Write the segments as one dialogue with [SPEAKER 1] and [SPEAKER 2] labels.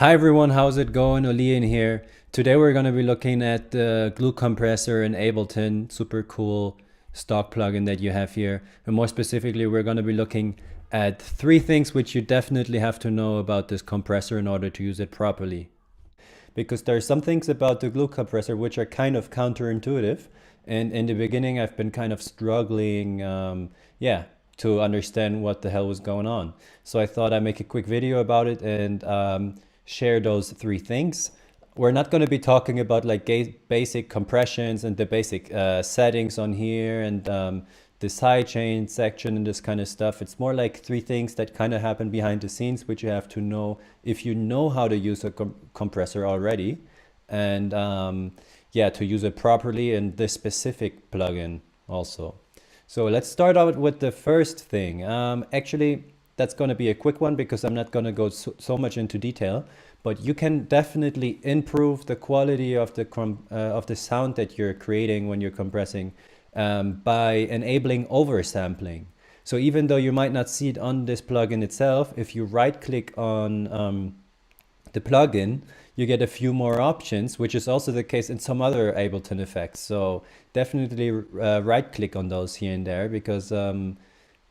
[SPEAKER 1] Hi everyone, how's it going? Olian here. Today we're going to be looking at the glue compressor in Ableton, super cool stock plugin that you have here. And more specifically, we're going to be looking at three things which you definitely have to know about this compressor in order to use it properly. Because there are some things about the glue compressor which are kind of counterintuitive. And in the beginning, I've been kind of struggling, to understand what the hell was going on. So I thought I'd make a quick video about it and share those three things. We're not going to be talking about like basic compressions and the basic settings on here and the sidechain section and this kind of stuff. It's more like three things that kind of happen behind the scenes, which you have to know if you know how to use a compressor already, and to use it properly in this specific plugin also. So let's start out with the first thing. Actually, that's going to be a quick one because I'm not going to go so much into detail, but you can definitely improve the quality of the sound that you're creating when you're compressing by enabling oversampling. So even though you might not see it on this plugin itself, if you right click on the plugin, you get a few more options, which is also the case in some other Ableton effects. So definitely right click on those here and there because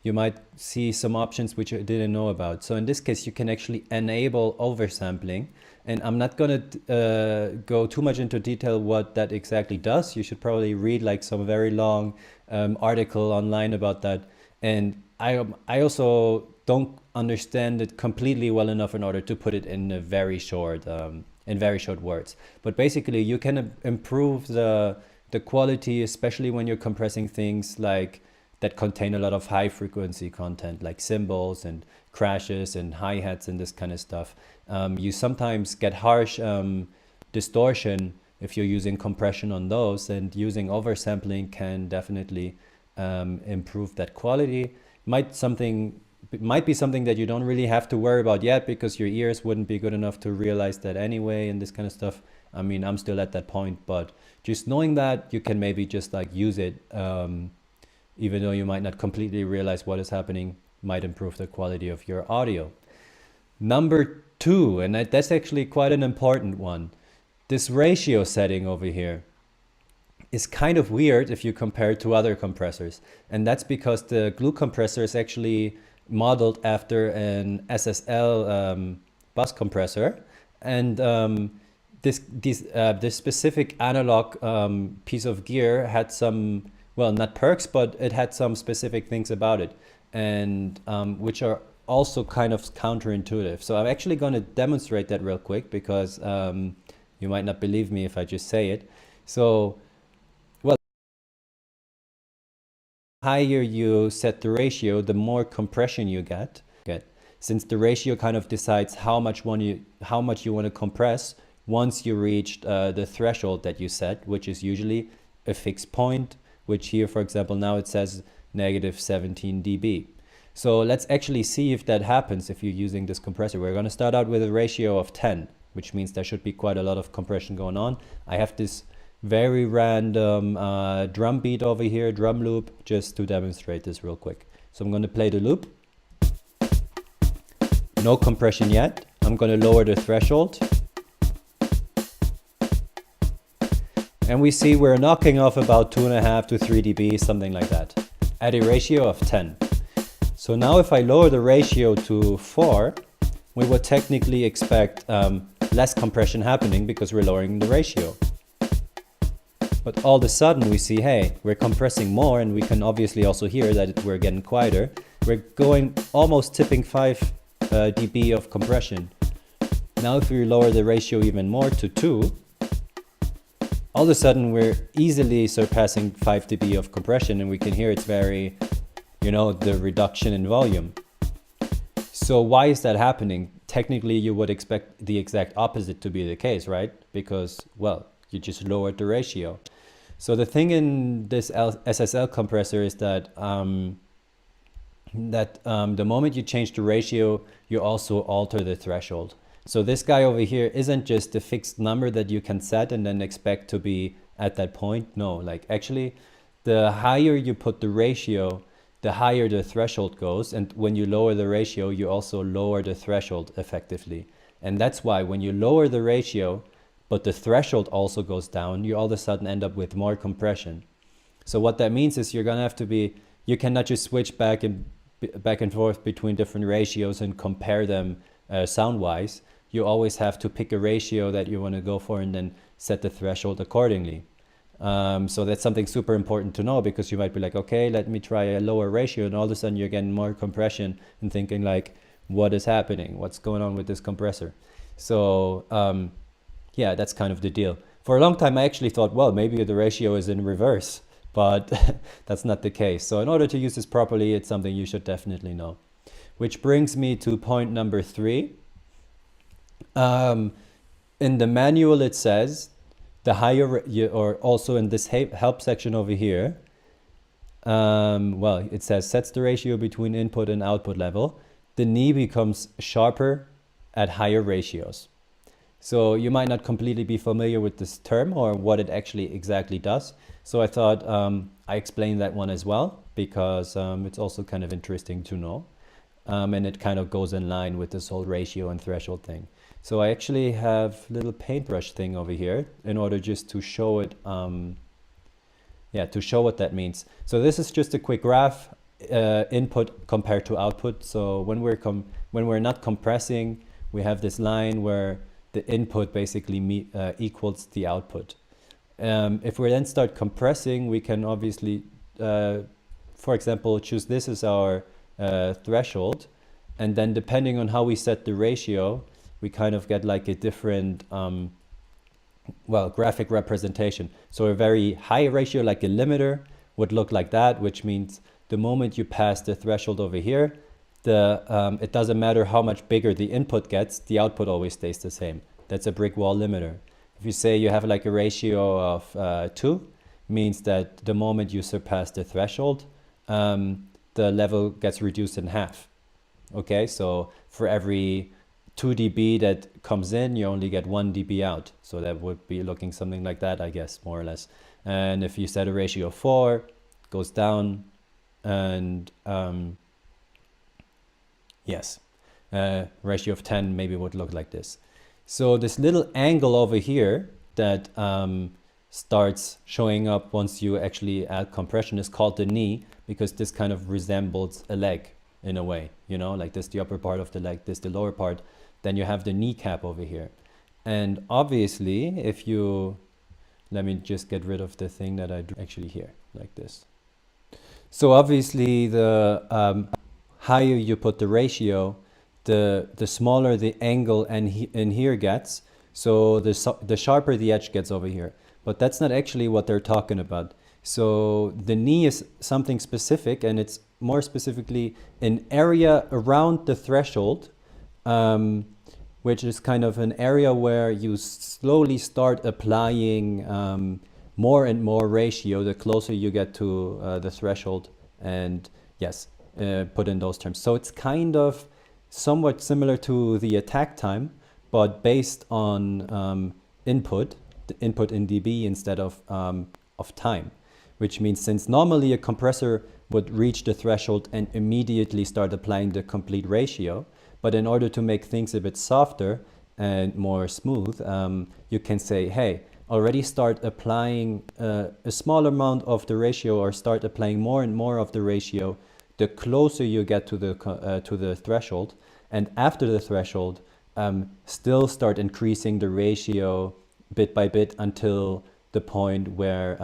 [SPEAKER 1] you might see some options which you didn't know about. So in this case, you can actually enable oversampling. And I'm not going to go too much into detail what that exactly does. You should probably read like some very long article online about that. And I also don't understand it completely well enough in order to put it in a very short words. But basically, you can improve the quality, especially when you're compressing things like that contain a lot of high frequency content like cymbals and crashes and hi-hats and this kind of stuff. You sometimes get harsh distortion if you're using compression on those, and using oversampling can definitely improve that quality. It might be something that you don't really have to worry about yet because your ears wouldn't be good enough to realize that anyway and this kind of stuff. I mean, I'm still at that point, but just knowing that, you can maybe just like use it even though you might not completely realize what is happening, might improve the quality of your audio. Number two, and that's actually quite an important one, this ratio setting over here is kind of weird if you compare it to other compressors. And that's because the glue compressor is actually modeled after an SSL bus compressor. And this specific analog piece of gear had some, well, not perks, but it had some specific things about it, and which are also kind of counterintuitive. So I'm actually going to demonstrate that real quick because you might not believe me if I just say it. So, well, the higher you set the ratio, the more compression you get. Since the ratio kind of decides how much you want to compress once you reached the threshold that you set, which is usually a fixed point, which here, for example, now it says -17 dB. So let's actually see if that happens if you're using this compressor. We're going to start out with a ratio of 10, which means there should be quite a lot of compression going on. I have this very random drum beat over here, drum loop, just to demonstrate this real quick. So I'm going to play the loop. No compression yet. I'm going to lower the threshold. And we see we're knocking off about 2.5 to 3 dB, something like that, at a ratio of 10. So now if I lower the ratio to 4, we would technically expect less compression happening because we're lowering the ratio. But all of a sudden we see, hey, we're compressing more, and we can obviously also hear that we're getting quieter. We're going almost tipping 5 dB of compression. Now if we lower the ratio even more to 2, all of a sudden we're easily surpassing 5 dB of compression, and we can hear it's very, the reduction in volume. So why is that happening? Technically, you would expect the exact opposite to be the case, right? Because, well, you just lowered the ratio. So the thing in this SSL compressor is that the moment you change the ratio, you also alter the threshold. So this guy over here isn't just a fixed number that you can set and then expect to be at that point. No, like actually, the higher you put the ratio, the higher the threshold goes. And when you lower the ratio, you also lower the threshold effectively. And that's why when you lower the ratio, but the threshold also goes down, you all of a sudden end up with more compression. So what that means is you're gonna have to be, you cannot just switch back and forth between different ratios and compare them sound-wise. You always have to pick a ratio that you want to go for and then set the threshold accordingly. So that's something super important to know, because you might be like, okay, let me try a lower ratio, and all of a sudden you're getting more compression and thinking like, what is happening? What's going on with this compressor? So yeah, that's kind of the deal. For a long time, I actually thought, well, maybe the ratio is in reverse, but that's not the case. So in order to use this properly, it's something you should definitely know. Which brings me to point number 3. In the manual, it says the higher, or also in this help section over here, well, it says sets the ratio between input and output level. The knee becomes sharper at higher ratios. So you might not completely be familiar with this term or what it actually exactly does. So I thought I explained that one as well, because it's also kind of interesting to know. And it kind of goes in line with this whole ratio and threshold thing. So I actually have a little paintbrush thing over here in order just to show it, yeah, to show what that means. So this is just a quick graph, input compared to output. So when we're not compressing, we have this line where the input basically equals the output. If we then start compressing, we can obviously, for example, choose this as our threshold, and then depending on how we set the ratio, we kind of get like a different well, graphic representation. So a very high ratio, like a limiter, would look like that, which means the moment you pass the threshold over here, it doesn't matter how much bigger the input gets, the output always stays the same. That's a brick wall limiter. If you say you have like a ratio of 2, means that the moment you surpass the threshold, the level gets reduced in half. Okay, so for every 2 dB that comes in, you only get 1 dB out. So that would be looking something like that, I guess, more or less. And if you set a ratio of 4, it goes down, and yes, ratio of 10 maybe would look like this. So this little angle over here that starts showing up once you actually add compression is called the knee, because this kind of resembles a leg in a way, you know, like this the upper part of the leg, this the lower part. Then you have the kneecap over here. And obviously, if you, let me just get rid of the thing that I drew actually here, like this. So obviously, the higher you put the ratio, the smaller the angle in here gets. So the sharper the edge gets over here. But that's not actually what they're talking about. So the knee is something specific, and it's more specifically an area around the threshold, which is kind of an area where you slowly start applying more and more ratio the closer you get to the threshold. And yes, put in those terms. So it's kind of somewhat similar to the attack time, but based on input, the input in dB instead of time, which means since normally a compressor would reach the threshold and immediately start applying the complete ratio, but in order to make things a bit softer and more smooth, you can say, hey, already start applying a small amount of the ratio, or start applying more and more of the ratio the closer you get to the threshold. And after the threshold, still start increasing the ratio bit by bit until the point where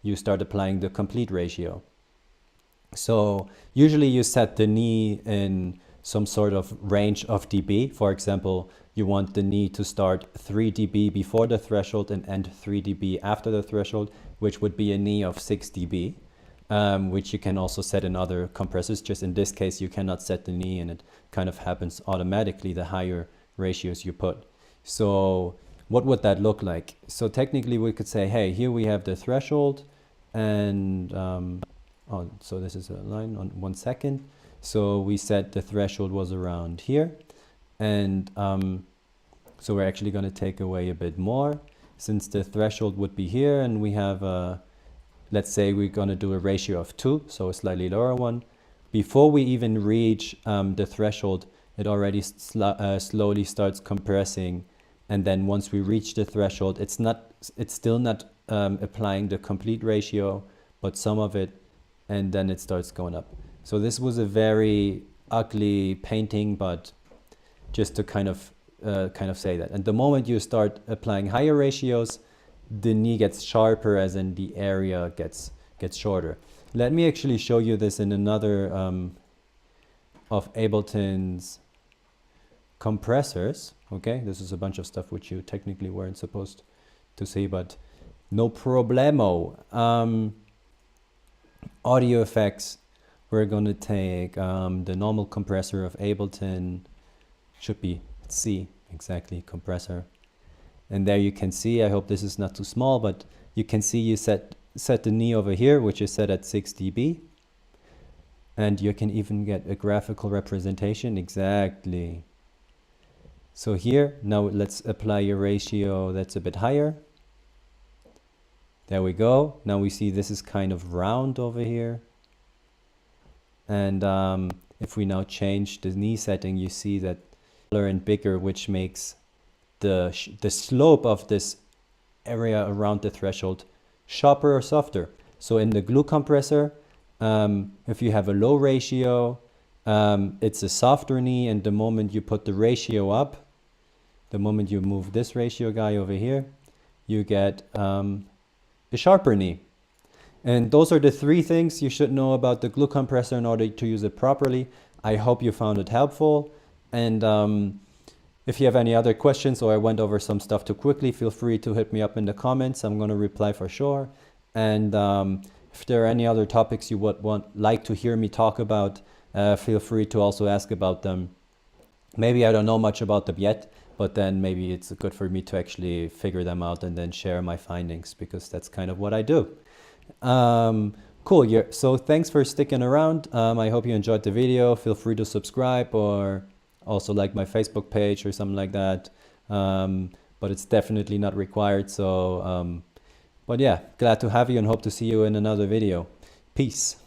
[SPEAKER 1] you start applying the complete ratio. So usually you set the knee in some sort of range of dB. For example, you want the knee to start 3 dB before the threshold and end 3 dB after the threshold, which would be a knee of 6 dB, which you can also set in other compressors. Just in this case, you cannot set the knee, and it kind of happens automatically the higher ratios you put. So what would that look like? So technically we could say, hey, here we have the threshold, and oh, so this is a line on 1 second. So we said the threshold was around here, and so we're actually going to take away a bit more, since the threshold would be here, and we have a, let's say we're going to do a ratio of 2, so a slightly lower one. Before we even reach the threshold, it already slowly starts compressing. And then once we reach the threshold, it's still not applying the complete ratio, but some of it, and then it starts going up. So this was a very ugly painting, but just to kind of say that. And the moment you start applying higher ratios, the knee gets sharper, as in the area gets shorter. Let me actually show you this in another of Ableton's compressors. Okay, this is a bunch of stuff which you technically weren't supposed to see, but no problemo. Audio effects, we're gonna take the normal compressor of Ableton, should be C, exactly, compressor. And there you can see, I hope this is not too small, but you can see you set the knee over here, which is set at 6 dB. And you can even get a graphical representation, exactly. So here, now let's apply a ratio that's a bit higher. There we go. Now we see this is kind of round over here. And if we now change the knee setting, you see that smaller and bigger, which makes the slope of this area around the threshold sharper or softer. So in the glue compressor, if you have a low ratio, it's a softer knee, and the moment you put the ratio up, the moment you move this ratio guy over here, you get a sharper knee. And those are the 3 things you should know about the glue compressor in order to use it properly. I hope you found it helpful. And if you have any other questions, or I went over some stuff too quickly, feel free to hit me up in the comments. I'm going to reply for sure. And if there are any other topics you would like to hear me talk about, feel free to also ask about them. Maybe I don't know much about them yet, but then maybe it's good for me to actually figure them out and then share my findings, because that's kind of what I do. Cool. Yeah. So thanks for sticking around. I hope you enjoyed the video. Feel free to subscribe, or also like my Facebook page or something like that. But it's definitely not required. So, but yeah, glad to have you, and hope to see you in another video. Peace.